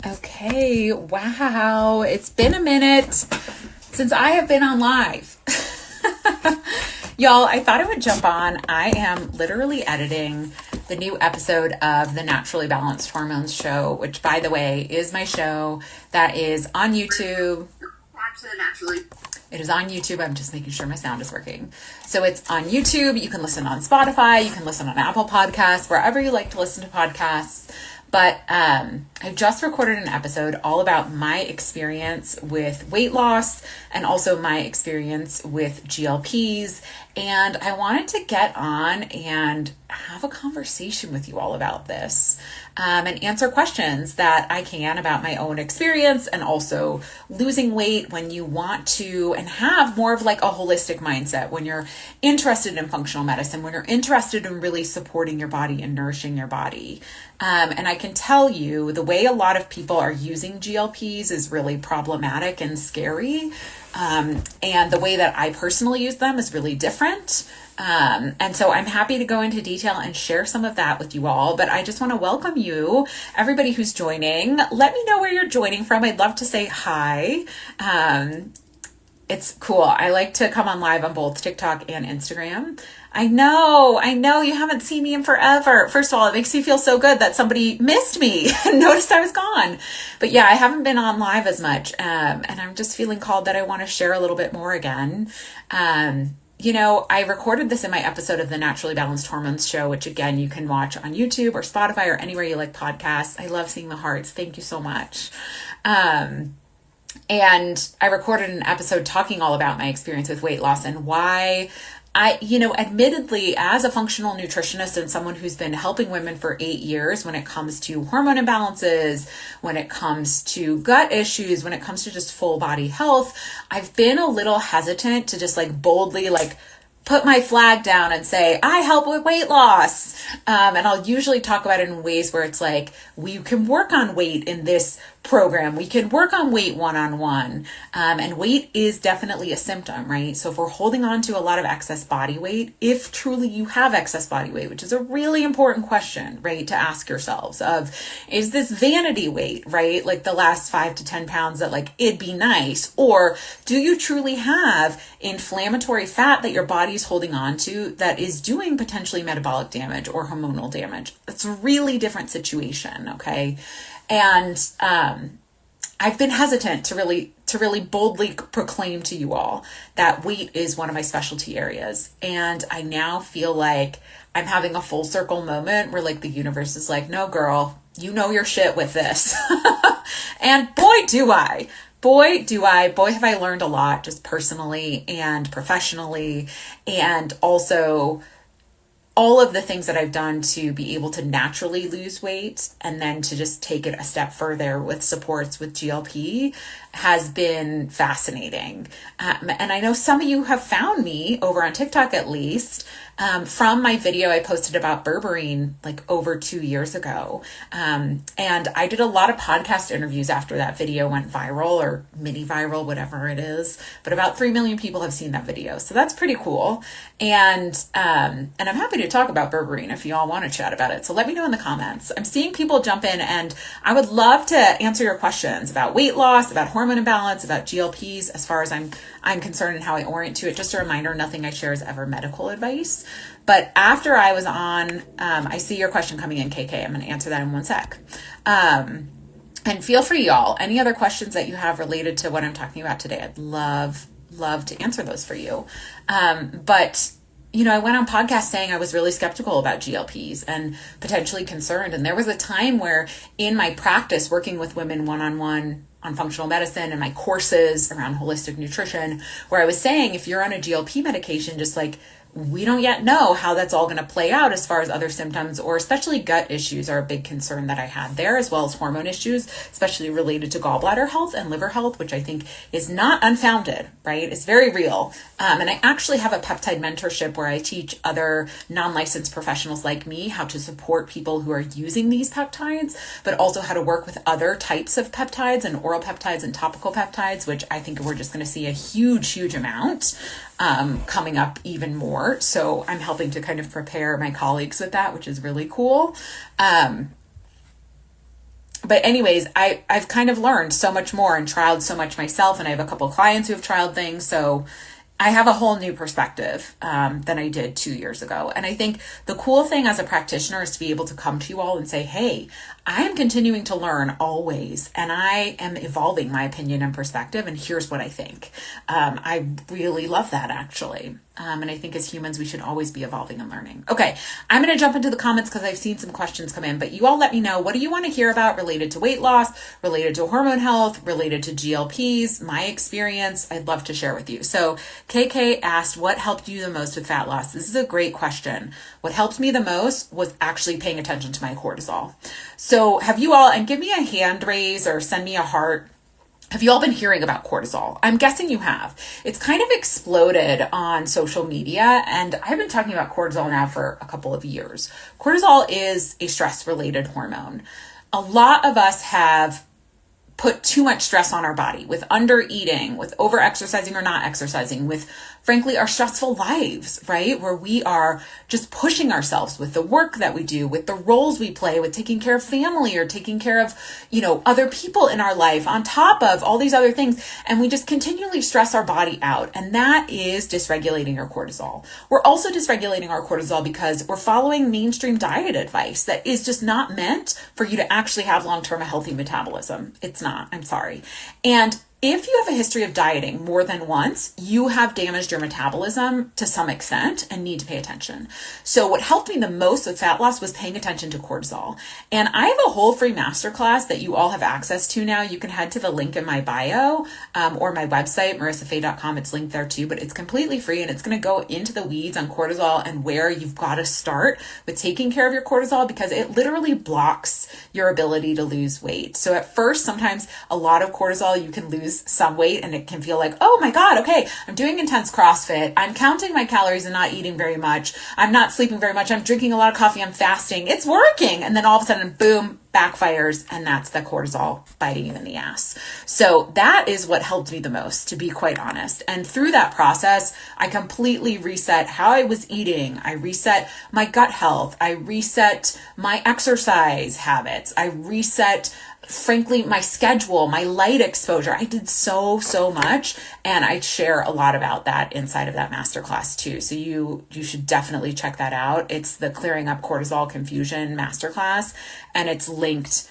Okay, wow. It's been a minute since I have been on live. Y'all, I thought I would jump on. I am literally editing the new episode of the Naturally Balanced Hormones show, which, by the way, is my show that is on YouTube. It is on YouTube. I'm just making sure my sound is working. So it's on YouTube. You can listen on Spotify. You can listen on Apple Podcasts, wherever you like to listen to podcasts. But I just recorded an episode all about my experience with weight loss and also my experience with GLPs. And I wanted to get on and have a conversation with you all about this and answer questions that I can about my own experience and also losing weight when you want to and have more of like a holistic mindset, when you're interested in functional medicine, when you're interested in really supporting your body and nourishing your body. And I can tell you the way a lot of people are using GLPs is really problematic and scary. And the way that I personally use them is really different. And so I'm happy to go into detail and share some of that with you all, but I just want to welcome you, everybody who's joining. Let me know where you're joining from. I'd love to say hi. It's cool. I like to come on live on both TikTok and Instagram. I know you haven't seen me in forever. First of all, it makes me feel so good that somebody missed me and noticed I was gone. But yeah, I haven't been on live as much. And I'm just feeling called that I want to share a little bit more again. I recorded this in my episode of the Naturally Balanced Hormones show, which again, you can watch on YouTube or Spotify or anywhere you like podcasts. I love seeing the hearts. Thank you so much. And I recorded an episode talking all about my experience with weight loss and why admittedly, as a functional nutritionist and someone who's been helping women for 8 years when it comes to hormone imbalances, when it comes to gut issues, when it comes to just full body health, I've been a little hesitant to just like boldly put my flag down and say, I help with weight loss. And I'll usually talk about it in ways where it's like, we can work on weight in this program. We can work on weight one-on-one. And weight is definitely a symptom, right? So if we're holding on to a lot of excess body weight, if truly you have excess body weight, which is a really important question, right, to ask yourselves is this vanity weight, right? Like the last 5 to 10 pounds that it'd be nice, or do you truly have inflammatory fat that your body's holding on to that is doing potentially metabolic damage or hormonal damage? It's a really different situation. Okay. And I've been hesitant to really boldly proclaim to you all that weight is one of my specialty areas. And I now feel like I'm having a full circle moment where the universe is like, no, girl, you know your shit with this. And boy, have I learned a lot just personally and professionally, and also all of the things that I've done to be able to naturally lose weight and then to just take it a step further with supports with GLP has been fascinating. And I know some of you have found me over on TikTok, at least, from my video I posted about berberine over 2 years ago. And I did a lot of podcast interviews after that video went viral, or mini viral, whatever it is. But about 3 million people have seen that video. So that's pretty cool. And I'm happy to talk about berberine if you all want to chat about it. So let me know in the comments. I'm seeing people jump in, and I would love to answer your questions about weight loss, about hormone imbalance, about GLPs, as far as I'm concerned and how I orient to it. Just a reminder, nothing I share is ever medical advice. But after I was on, I see your question coming in, KK. I'm going to answer that in one sec. And feel free, y'all. Any other questions that you have related to what I'm talking about today, I'd love to answer those for you. But I went on podcast saying I was really skeptical about GLPs and potentially concerned. And there was a time where in my practice working with women one-on-one on functional medicine and my courses around holistic nutrition, where I was saying, if you're on a GLP medication, just we don't yet know how that's all going to play out as far as other symptoms, or especially gut issues are a big concern that I had there, as well as hormone issues, especially related to gallbladder health and liver health, which I think is not unfounded, right? It's very real. And I actually have a peptide mentorship where I teach other non-licensed professionals like me how to support people who are using these peptides, but also how to work with other types of peptides and oral peptides and topical peptides, which I think we're just going to see a huge amount coming up even more. So I'm helping to kind of prepare my colleagues with that, which is really cool. But anyways, I've kind of learned so much more and trialed so much myself. And I have a couple of clients who have trialed things. So I have a whole new perspective than I did 2 years ago. And I think the cool thing as a practitioner is to be able to come to you all and say, hey, I am continuing to learn always, and I am evolving my opinion and perspective, and here's what I think. I really love that, actually. And I think as humans, we should always be evolving and learning. Okay, I'm going to jump into the comments because I've seen some questions come in, but you all let me know, what do you want to hear about related to weight loss, related to hormone health, related to GLPs, my experience? I'd love to share with you. So KK asked, what helped you the most with fat loss? This is a great question. What helped me the most was actually paying attention to my cortisol. So have you all, and give me a hand raise or send me a heart, have you all been hearing about cortisol? I'm guessing you have. It's kind of exploded on social media, and I've been talking about cortisol now for a couple of years. Cortisol is a stress-related hormone. A lot of us have put too much stress on our body with under eating, with over exercising or not exercising, with frankly our stressful lives, right? Where we are just pushing ourselves with the work that we do, with the roles we play, with taking care of family or taking care of, other people in our life on top of all these other things. And we just continually stress our body out. And that is dysregulating our cortisol. We're also dysregulating our cortisol because we're following mainstream diet advice that is just not meant for you to actually have long-term a healthy metabolism. It's not. I'm sorry. And if you have a history of dieting more than once, you have damaged your metabolism to some extent and need to pay attention. So what helped me the most with fat loss was paying attention to cortisol. And I have a whole free masterclass that you all have access to now. You can head to the link in my bio or my website, marissafay.com. It's linked there too, but it's completely free, and it's going to go into the weeds on cortisol and where you've got to start with taking care of your cortisol, because it literally blocks your ability to lose weight. So at first, sometimes a lot of cortisol, you can lose some weight and it can feel like, oh my God, okay, I'm doing intense CrossFit. I'm counting my calories and not eating very much. I'm not sleeping very much. I'm drinking a lot of coffee. I'm fasting. It's working. And then all of a sudden, boom, backfires. And that's the cortisol biting you in the ass. So that is what helped me the most, to be quite honest. And through that process, I completely reset how I was eating. I reset my gut health. I reset my exercise habits. I reset, frankly, my schedule, my light exposure. I did so much, and I share a lot about that inside of that masterclass too. So you should definitely check that out. It's the Clearing Up Cortisol Confusion Masterclass, and it's linked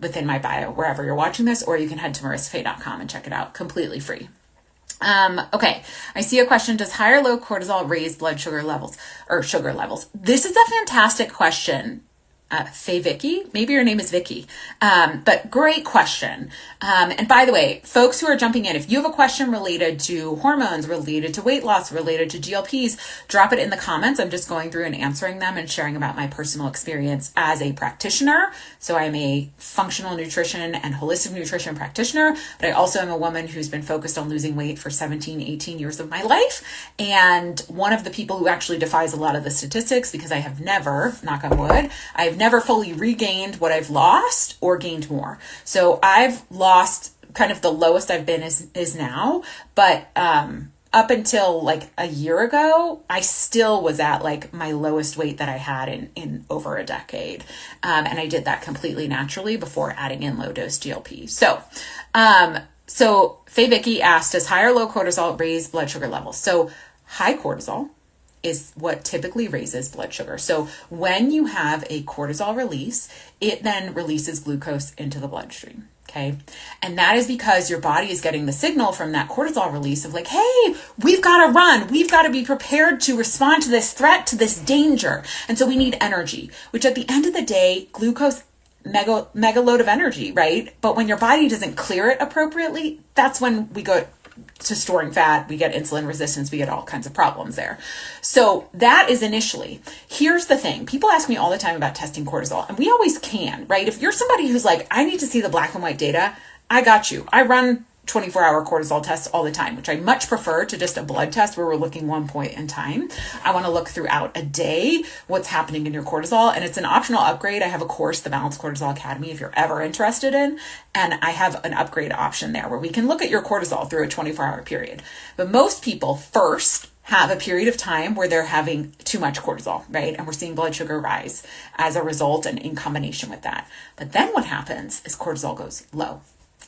within my bio, wherever you're watching this, or you can head to marissafay.com and check it out, completely free. Okay. I see a question. Does high or low cortisol raise blood sugar levels or sugar levels? This is a fantastic question. Faye Vicky, maybe your name is Vicky, but great question. And by the way, folks who are jumping in, if you have a question related to hormones, related to weight loss, related to GLPs, drop it in the comments. I'm just going through and answering them and sharing about my personal experience as a practitioner. So I'm a functional nutrition and holistic nutrition practitioner, but I also am a woman who's been focused on losing weight for 17, 18 years of my life. And one of the people who actually defies a lot of the statistics, because I have never, knock on wood, I've never fully regained what I've lost or gained more. So I've lost, kind of the lowest I've been is now, but up until like a year ago, I still was at like my lowest weight that I had in over a decade. And I did that completely naturally before adding in low dose GLP. So Faye Vicky asked, does high or low cortisol raise blood sugar levels? So high cortisol is what typically raises blood sugar. So when you have a cortisol release, it then releases glucose into the bloodstream. Okay. And that is because your body is getting the signal from that cortisol release of like, hey, we've got to run. We've got to be prepared to respond to this threat, to this danger. And so we need energy, which at the end of the day, glucose, mega load of energy, right? But when your body doesn't clear it appropriately, that's when we go to storing fat, we get insulin resistance, we get all kinds of problems there. So that is initially. Here's the thing. People ask me all the time about testing cortisol, and we always can, right? If you're somebody who's like, I need to see the black and white data, I got you. I run 24-hour cortisol tests all the time, which I much prefer to just a blood test where we're looking one point in time. I want to look throughout a day what's happening in your cortisol, and it's an optional upgrade. I have a course, the Balanced Cortisol Academy, if you're ever interested in, and I have an upgrade option there where we can look at your cortisol through a 24-hour period. But most people first have a period of time where they're having too much cortisol, right? And we're seeing blood sugar rise as a result and in combination with that. But then what happens is cortisol goes low.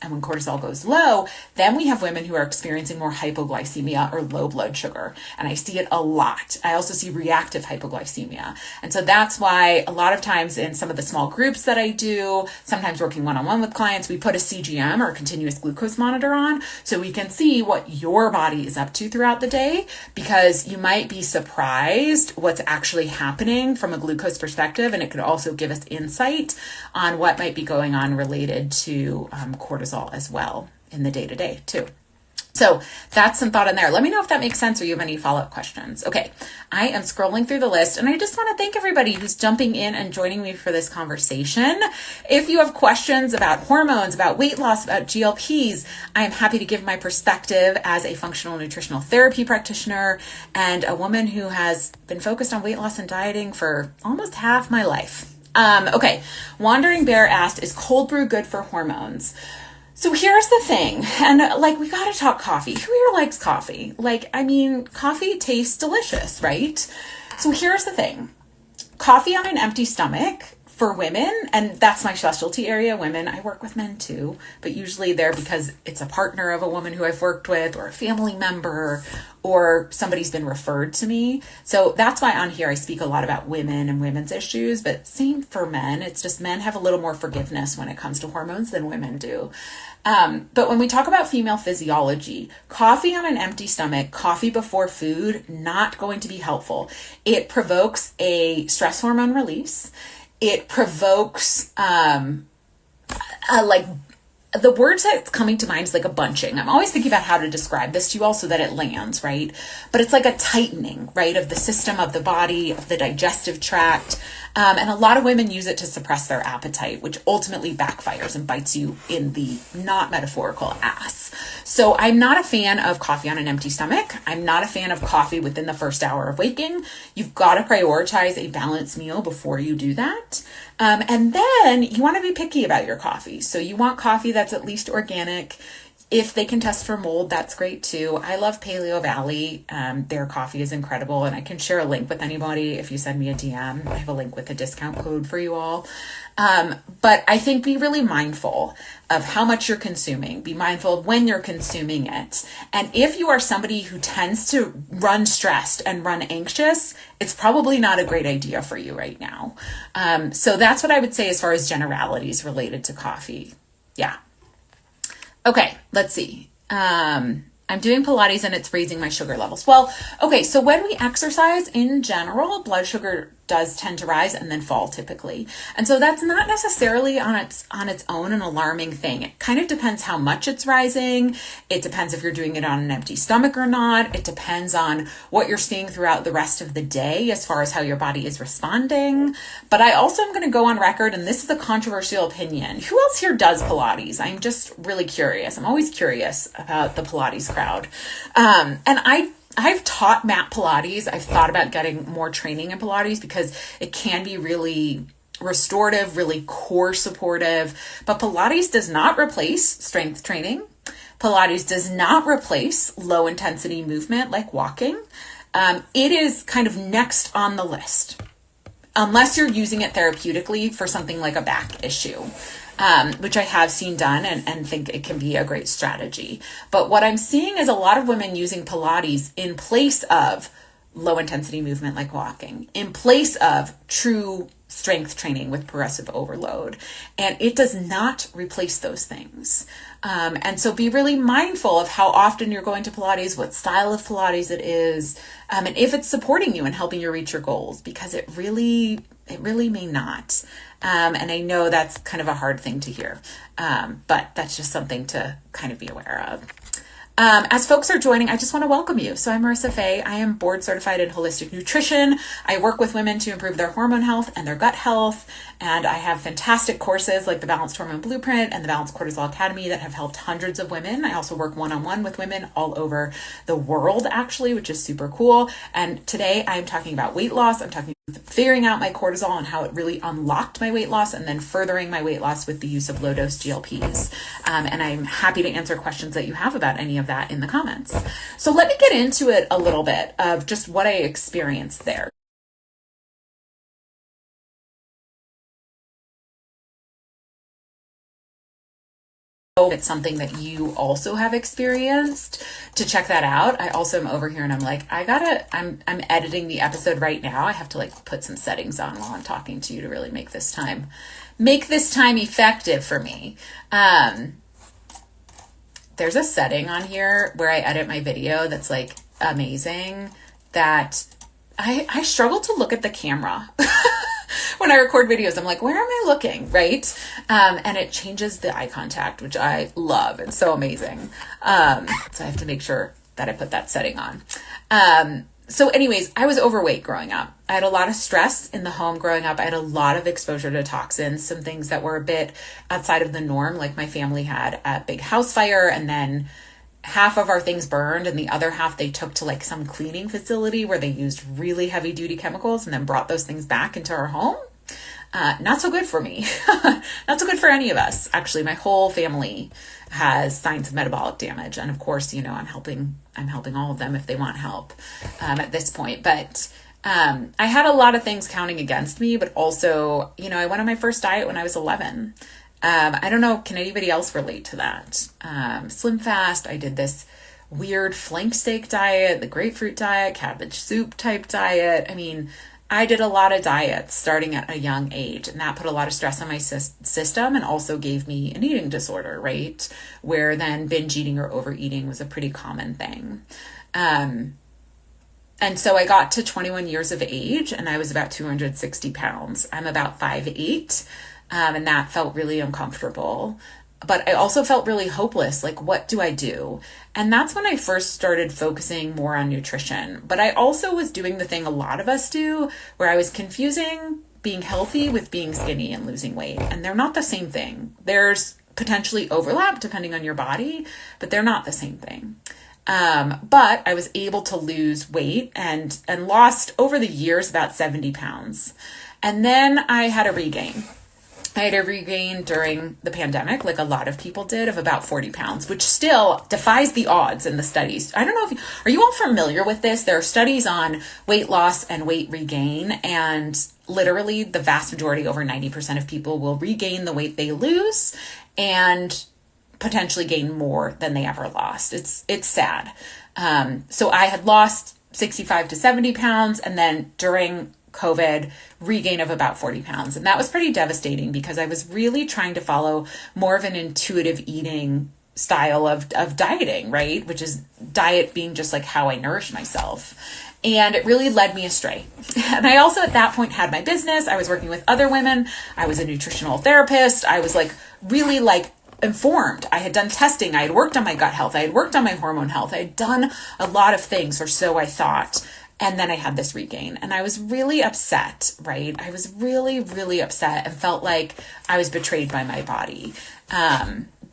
And when cortisol goes low, then we have women who are experiencing more hypoglycemia or low blood sugar. And I see it a lot. I also see reactive hypoglycemia. And so that's why a lot of times in some of the small groups that I do, sometimes working one-on-one with clients, we put a CGM or a continuous glucose monitor on so we can see what your body is up to throughout the day, because you might be surprised what's actually happening from a glucose perspective. And it could also give us insight on what might be going on related to cortisol as well in the day-to-day too. So that's some thought in there. Let me know if that makes sense or you have any follow-up questions. Okay, I am scrolling through the list and I just want to thank everybody who's jumping in and joining me for this conversation. If you have questions about hormones, about weight loss, about GLPs, I am happy to give my perspective as a functional nutritional therapy practitioner and a woman who has been focused on weight loss and dieting for almost half my life. Okay, Wandering Bear asked, is cold brew good for hormones? So here's the thing, and we gotta talk coffee. Who here likes coffee? Coffee tastes delicious, right? So here's the thing. Coffee on an empty stomach for women, and that's my specialty area, women. I work with men too, but usually they're because it's a partner of a woman who I've worked with or a family member or somebody's been referred to me. So that's why on here I speak a lot about women and women's issues, but same for men. It's just men have a little more forgiveness when it comes to hormones than women do. But when we talk about female physiology, coffee on an empty stomach, coffee before food, not going to be helpful. It provokes a stress hormone release. It provokes, the words that's coming to mind is like a bunching. I'm always thinking about how to describe this to you all so that it lands, right? But it's like a tightening, right, of the system, of the body, of the digestive tract. And a lot of women use it to suppress their appetite, which ultimately backfires and bites you in the not metaphorical ass. So I'm not a fan of coffee on an empty stomach. I'm not a fan of coffee within the first hour of waking. You've got to prioritize a balanced meal before you do that. And then you want to be picky about your coffee. So you want coffee that's at least organic. If they can test for mold, that's great too. I love Paleo Valley. Their coffee is incredible, and I can share a link with anybody if you send me a DM. I have a link with a discount code for you all. But I think be really mindful of how much you're consuming. Be mindful of when you're consuming it. And if you are somebody who tends to run stressed and run anxious, it's probably not a great idea for you right now. So that's what I would say as far as generalities related to coffee. Yeah. Okay, let's see. I'm doing Pilates and it's raising my sugar levels. Well, okay, so when we exercise in general, blood sugar does tend to rise and then fall typically. And so that's not necessarily on its own an alarming thing. It kind of depends how much it's rising. It depends if you're doing it on an empty stomach or not. It depends on what you're seeing throughout the rest of the day as far as how your body is responding. But I also am going to go on record, and this is a controversial opinion. Who else here does Pilates? I'm just really curious. I'm always curious about the Pilates crowd. And I've taught mat Pilates. I've thought about getting more training in Pilates because it can be really restorative, really core supportive. But Pilates does not replace strength training. Pilates does not replace low intensity movement like walking. It is kind of next on the list, unless you're using it therapeutically for something like a back issue. Which I have seen done and think it can be a great strategy. But what I'm seeing is a lot of women using Pilates in place of low intensity movement like walking, in place of true strength training with progressive overload. And it does not replace those things. And so be really mindful of how often you're going to Pilates, what style of Pilates it is, and if it's supporting you and helping you reach your goals, because it really may not. And I know that's kind of a hard thing to hear, but that's just something to kind of be aware of. As folks are joining, I just want to welcome you. So I'm Marissa Fay. I am board certified in holistic nutrition. I work with women to improve their hormone health and their gut health. And I have fantastic courses like the Balanced Hormone Blueprint and the Balanced Cortisol Academy that have helped hundreds of women. I also work one-on-one with women all over the world, actually, which is super cool. And today I'm talking about weight loss. I'm talking figuring out my cortisol and how it really unlocked my weight loss, and then furthering my weight loss with the use of low dose GLPs. And I'm happy to answer questions that you have about any of that in the comments. So let me get into it a little bit of just what I experienced there. If it's something that you also have experienced, to check that out. I also am over here and I'm like, I'm editing the episode right now. I have to like put some settings on while I'm talking to you to really make this time effective for me. There's a setting on here where I edit my video that's like amazing, that I struggle to look at the camera. When I record videos, I'm like, where am I looking? Right. And it changes the eye contact, which I love. It's so amazing. So I have to make sure that I put that setting on. So anyways, I was overweight growing up. I had a lot of stress in the home growing up. I had a lot of exposure to toxins, some things that were a bit outside of the norm. Like my family had a big house fire, and then half of our things burned and the other half they took to like some cleaning facility where they used really heavy duty chemicals and then brought those things back into our home. Not so good for me. Not so good for any of us. Actually, my whole family has signs of metabolic damage. And of course, you know, I'm helping all of them if they want help, at this point. But, I had a lot of things counting against me, but also, you know, I went on my first diet when I was 11. I don't know, can anybody else relate to that? Slim fast. I did this weird flank steak diet, the grapefruit diet, cabbage soup type diet. I mean, I did a lot of diets starting at a young age, and that put a lot of stress on my system and also gave me an eating disorder, right? Where then binge eating or overeating was a pretty common thing. And so I got to 21 years of age and I was about 260 pounds. I'm about 5'8", and that felt really uncomfortable. But I also felt really hopeless. Like, what do I do? And that's when I first started focusing more on nutrition. But I also was doing the thing a lot of us do, where I was confusing being healthy with being skinny and losing weight. And they're not the same thing. There's potentially overlap depending on your body, but they're not the same thing. But I was able to lose weight and lost over the years about 70 pounds. And then I had a regain. I had a regain during the pandemic, like a lot of people did, of about 40 pounds, which still defies the odds in the studies. I don't know are you all familiar with this? There are studies on weight loss and weight regain, and literally the vast majority, over 90% of people, will regain the weight they lose and potentially gain more than they ever lost. It's sad. So I had lost 65 to 70 pounds, and then during COVID, regain of about 40 pounds. And that was pretty devastating because I was really trying to follow more of an intuitive eating style of dieting, right? Which is diet being just like how I nourish myself. And it really led me astray. And I also at that point had my business. I was working with other women. I was a nutritional therapist. I was like really like informed. I had done testing. I had worked on my gut health. I had worked on my hormone health. I had done a lot of things, or so I thought. And then I had this regain and I was really upset, right? I was really, really upset and felt like I was betrayed by my body.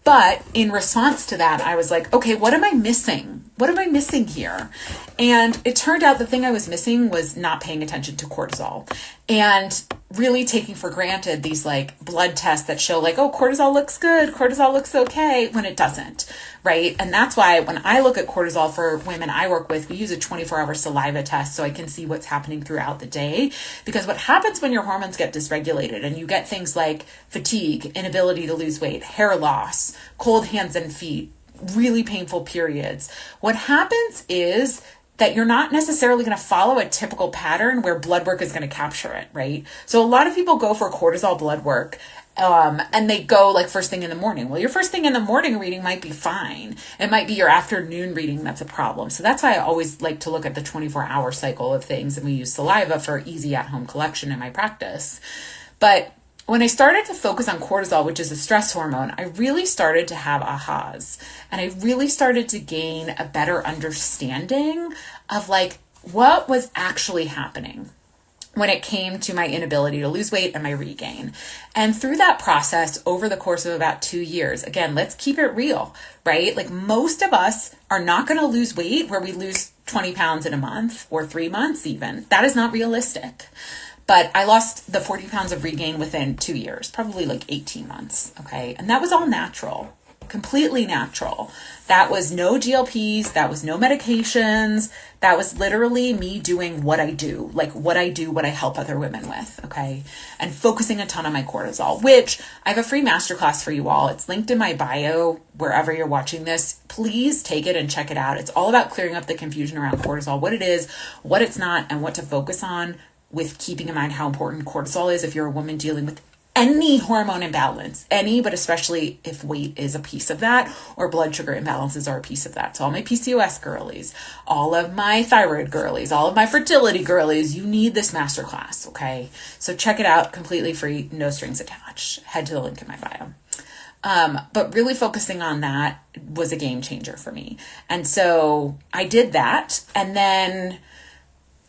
But in response to that, I was like, okay, what am I missing? What am I missing here? And it turned out the thing I was missing was not paying attention to cortisol and really taking for granted these like blood tests that show like, oh, cortisol looks good, cortisol looks okay, when it doesn't, right? And that's why when I look at cortisol for women I work with, we use a 24-hour saliva test so I can see what's happening throughout the day. Because what happens when your hormones get dysregulated and you get things like fatigue, inability to lose weight, hair loss, cold hands and feet, really painful periods, what happens is that you're not necessarily going to follow a typical pattern where blood work is going to capture it, right? So a lot of people go for cortisol blood work, and they go like first thing in the morning. Well, your first thing in the morning reading might be fine. It might be your afternoon reading that's a problem. So that's why I always like to look at the 24-hour cycle of things, and we use saliva for easy at-home collection in my practice. But when I started to focus on cortisol, which is a stress hormone, I really started to have ahas, and I really started to gain a better understanding of like what was actually happening when it came to my inability to lose weight and my regain. And through that process, over the course of about 2 years, again, let's keep it real, right? Like most of us are not going to lose weight where we lose 20 pounds in a month or 3 months even. That is not realistic. But I lost the 40 pounds of regain within 2 years, probably like 18 months. Okay. And that was all natural, completely natural. That was no GLPs. That was no medications. That was literally me doing what I do, like what I do, what I help other women with. Okay. And focusing a ton on my cortisol, which I have a free masterclass for you all. It's linked in my bio, wherever you're watching this. Please take it and check it out. It's all about clearing up the confusion around cortisol, what it is, what it's not, and what to focus on, with keeping in mind how important cortisol is if you're a woman dealing with any hormone imbalance, but especially if weight is a piece of that, or blood sugar imbalances are a piece of that. So all my PCOS girlies, all of my thyroid girlies, all of my fertility girlies, you need this masterclass, okay? So check it out, completely free, no strings attached. Head to the link in my bio. But really focusing on that was a game changer for me. And so I did that. And then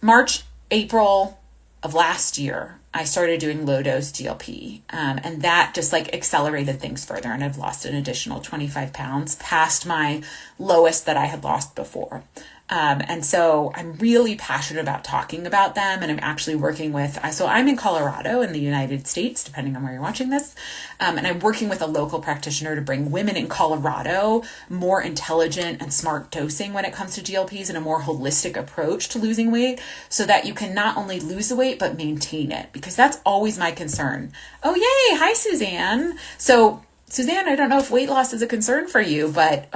March, April of last year, I started doing low dose GLP, and that just like accelerated things further. And I've lost an additional 25 pounds past my lowest that I had lost before. And so I'm really passionate about talking about them. And I'm actually working with, so I'm in Colorado in the United States, depending on where you're watching this. And I'm working with a local practitioner to bring women in Colorado more intelligent and smart dosing when it comes to GLPs, and a more holistic approach to losing weight, so that you can not only lose the weight, but maintain it, because that's always my concern. Oh, yay. Hi, Suzanne. So Suzanne, I don't know if weight loss is a concern for you, but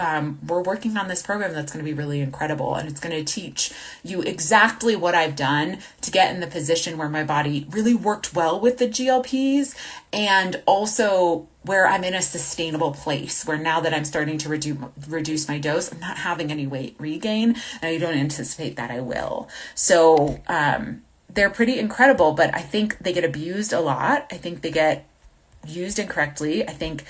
we're working on this program that's going to be really incredible. And it's going to teach you exactly what I've done to get in the position where my body really worked well with the GLPs, and also where I'm in a sustainable place, where now that I'm starting to reduce my dose, I'm not having any weight regain, and I don't anticipate that I will. So they're pretty incredible, but I think they get abused a lot. I think they get used incorrectly. I think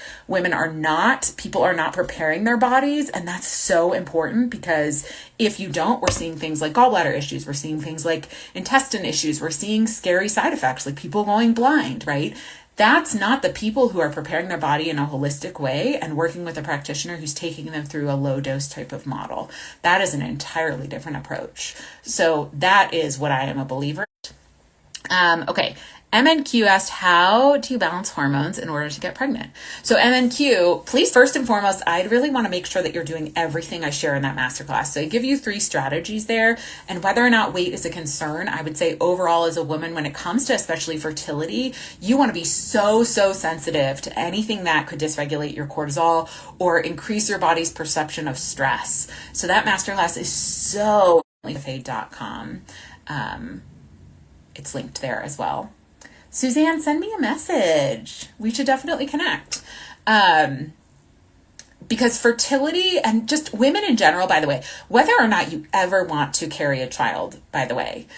people are not preparing their bodies. And that's so important, because if you don't, we're seeing things like gallbladder issues. We're seeing things like intestine issues. We're seeing scary side effects, like people going blind, right? That's not the people who are preparing their body in a holistic way and working with a practitioner who's taking them through a low dose type of model. That is an entirely different approach. So that is what I am a believer. Okay. MNQ asked, how do you balance hormones in order to get pregnant? So MNQ, please, first and foremost, I'd really want to make sure that you're doing everything I share in that masterclass. So I give you 3 strategies there, and whether or not weight is a concern, I would say overall as a woman, when it comes to especially fertility, you want to be so sensitive to anything that could dysregulate your cortisol or increase your body's perception of stress. So that masterclass is so fade.com. It's linked there as well. Suzanne, send me a message. We should definitely connect. Because fertility, and just women in general, by the way, whether or not you ever want to carry a child, by the way,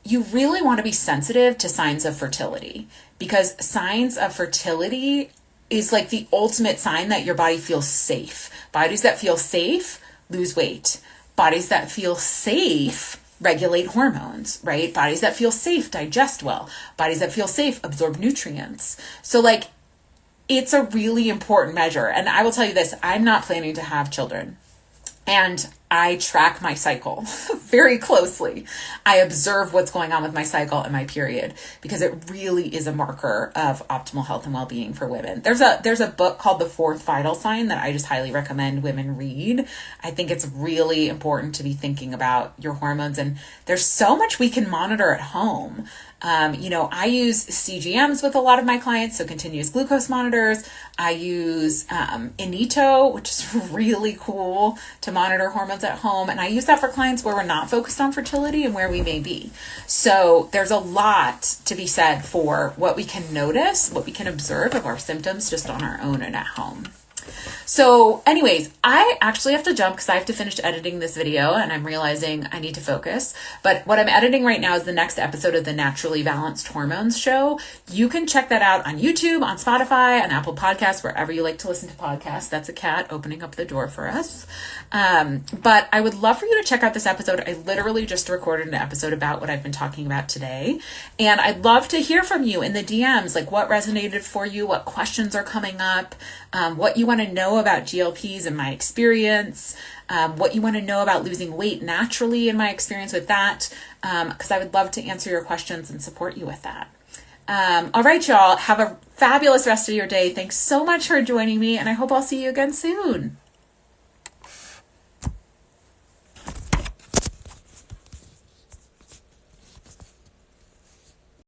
you really want to be sensitive to signs of fertility, because signs of fertility is like the ultimate sign that your body feels safe. Bodies that feel safe lose weight. Bodies that feel safe regulate hormones, right? Bodies that feel safe digest well. Bodies that feel safe absorb nutrients. So like, it's a really important measure. And I will tell you this, I'm not planning to have children. And I track my cycle very closely. I observe what's going on with my cycle and my period, because it really is a marker of optimal health and well-being for women. There's a book called The Fourth Vital Sign that I just highly recommend women read. I think it's really important to be thinking about your hormones, and there's so much we can monitor at home. I use CGMs with a lot of my clients, so continuous glucose monitors. I use Inito, which is really cool to monitor hormones at home. And I use that for clients where we're not focused on fertility and where we may be. So there's a lot to be said for what we can notice, what we can observe of our symptoms just on our own and at home. So anyways, I actually have to jump because I have to finish editing this video, and I'm realizing I need to focus. But what I'm editing right now is the next episode of the Naturally Balanced Hormones show. You can check that out on YouTube, on Spotify, on Apple Podcasts, wherever you like to listen to podcasts. That's a cat opening up the door for us. But I would love for you to check out this episode. I literally just recorded an episode about what I've been talking about today. And I'd love to hear from you in the DMs, like what resonated for you, what questions are coming up, what you want to know know about GLPs and my experience, what you want to know about losing weight naturally and my experience with that, because I would love to answer your questions and support you with that. All right, y'all, have a fabulous rest of your day. Thanks so much for joining me, and I hope I'll see you again soon.